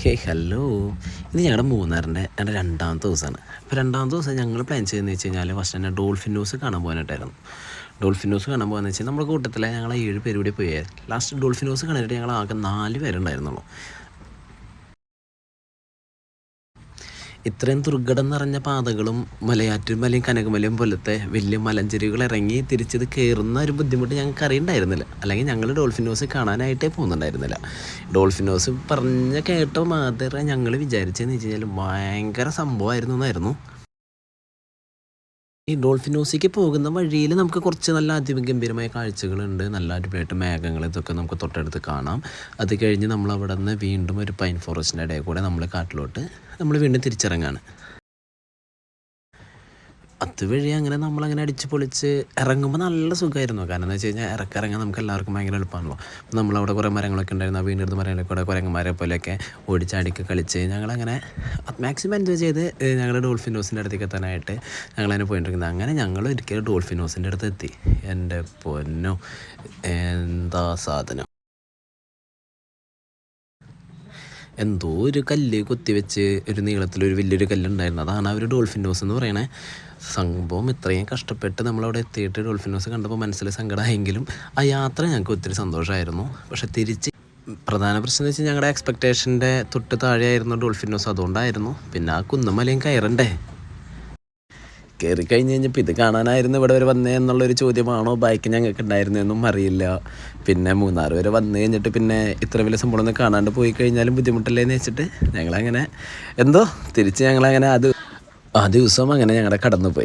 Hello. ഇത് ഞങ്ങളുടെ മൂന്നാറിൻ്റെ എൻ്റെ രണ്ടാമത്തെ ദിവസമാണ്. അപ്പോൾ രണ്ടാമത്തെ ദിവസം ഞങ്ങൾ പ്ലാൻ ചെയ്തതെന്ന് വെച്ച് കഴിഞ്ഞാൽ ഫസ്റ്റ് തന്നെ ഡോൾഫിൻ ന്യൂസ് കാണാൻ പോകാനായിട്ടായിരുന്നു. ഡോൾഫിൻ ന്യൂസ് കാണാൻ പോകാന്ന് വെച്ചാൽ നമ്മുടെ കൂട്ടത്തിലെ ഞങ്ങൾ 7 പേര് കൂടി പോയി. ലാസ്റ്റ് ഡോൾഫിൻ ന്യൂസ് കാണാനായിട്ട് ഞങ്ങൾ ആകെ 4 പേരുണ്ടായിരുന്നുള്ളൂ. ഇത്രയും ദുർഘടം നിറഞ്ഞ പാതകളും മലയും കനകമലയും പോലത്തെ വലിയ മലഞ്ചെരിവുകൾ ഇറങ്ങി തിരിച്ചത് കയറുന്ന ഒരു ബുദ്ധിമുട്ട് ഞങ്ങൾക്ക് അറിയണ്ടായിരുന്നില്ല. അല്ലെങ്കിൽ ഞങ്ങൾ ഡോൾഫിൻ ന്യൂസ് കാണാനായിട്ടേ പോകുന്നുണ്ടായിരുന്നില്ല. ഡോൾഫിൻ ന്യൂസ് കേട്ടോ മാത്രമേ ഞങ്ങൾ വിചാരിച്ചതെന്ന് വെച്ച് കഴിഞ്ഞാൽ ഭയങ്കര സംഭവമായിരുന്നു എന്നായിരുന്നു. ഈ ഡോൾഫിൻ ന്യൂസിലേക്ക് പോകുന്ന വഴിയിൽ നമുക്ക് കുറച്ച് നല്ല അതിഗംഭീരമായ കാഴ്ചകളുണ്ട്. നല്ല അടിപൊളിയായിട്ട് മേഘങ്ങൾ ഇതൊക്കെ നമുക്ക് തൊട്ടടുത്ത് കാണാം. അത് കഴിഞ്ഞ് നമ്മൾ അവിടെ നിന്ന് വീണ്ടും ഒരു പൈൻ ഫോറസ്റ്റിൻ്റെ ഇടയിൽ കൂടെ നമ്മൾ കാട്ടിലോട്ട് നമ്മൾ വീണ്ടും തിരിച്ചിറങ്ങാണ്. അതുവഴി അങ്ങനെ നമ്മളങ്ങനെ അടിച്ച് പൊളിച്ച് ഇറങ്ങുമ്പോൾ നല്ല സുഖമായിരുന്നു. കാരണം എന്ന് വെച്ച് കഴിഞ്ഞാൽ ഇറങ്ങാൻ നമുക്ക് എല്ലാവർക്കും ഭയങ്കര എളുപ്പമാണല്ലോ. നമ്മളവിടെ കുറേ മരങ്ങളൊക്കെ ഉണ്ടായിരുന്നു. ആ വീണ്ടെടുത്ത മരങ്ങളൊക്കെ കൂടെ കുരങ്ങന്മാരെ പോലെയൊക്കെ ഓടിച്ചാടിക്ക് കളിച്ച് ഞങ്ങളങ്ങനെ മാക്സിമം എൻജോയ് ചെയ്ത് ഞങ്ങൾ ഡോൾഫിൻ ന്യൂസിൻ്റെ അടുത്തേക്ക് എത്താനായിട്ട് ഞങ്ങളതിനെ പോയിട്ടിരിക്കുന്നത്. അങ്ങനെ ഞങ്ങൾ ഒരിക്കലും ഡോൾഫിൻ ന്യൂസിൻ്റെ അടുത്ത് എത്തി. എൻ്റെ പൊന്നോ, എന്താ സാധനം! എന്തോ ഒരു കല്ല് കുത്തിവെച്ച് ഒരു നീളത്തിലൊരു വലിയൊരു കല്ലുണ്ടായിരുന്നു. അതാണ് ആ ഒരു ഡോൾഫിൻ ന്യൂസ് എന്ന് പറയണേ സംഭവം. ഇത്രയും കഷ്ടപ്പെട്ട് നമ്മളവിടെ എത്തിയിട്ട് ഡോൾഫിൻ ന്യൂസ് കണ്ടപ്പോൾ മനസ്സിൽ സങ്കടമായെങ്കിലും ആ യാത്ര ഞങ്ങൾക്ക് ഒത്തിരി സന്തോഷമായിരുന്നു. പക്ഷെ തിരിച്ച് പ്രധാന പ്രശ്നം എന്ന് വെച്ചാൽ ഞങ്ങളുടെ എക്സ്പെക്റ്റേഷൻ്റെ തൊട്ട് താഴെയായിരുന്നു ഡോൾഫിൻ ന്യൂസ്. അതുകൊണ്ടായിരുന്നു. പിന്നെ ആ കുന്നമലയും കയറണ്ടേ. കയറി കഴിഞ്ഞ് കഴിഞ്ഞപ്പോൾ ഇത് കാണാനായിരുന്നു ഇവിടെ വരെ വന്നേ എന്നുള്ളൊരു ചോദ്യമാണോ ബൈക്ക് ഞങ്ങൾക്ക് ഉണ്ടായിരുന്നതെന്നും അറിയില്ല. പിന്നെ മൂന്നാർ വരെ വന്നു കഴിഞ്ഞിട്ട് പിന്നെ ഇത്ര വലിയ സംഭവമൊന്നും കാണാണ്ട് പോയി കഴിഞ്ഞാലും ബുദ്ധിമുട്ടല്ലേന്ന് വെച്ചിട്ട് ഞങ്ങളങ്ങനെ തിരിച്ച് ഞങ്ങളങ്ങനെ ആ ദിവസം അങ്ങനെ ഞങ്ങളുടെ കടന്നു പോയി.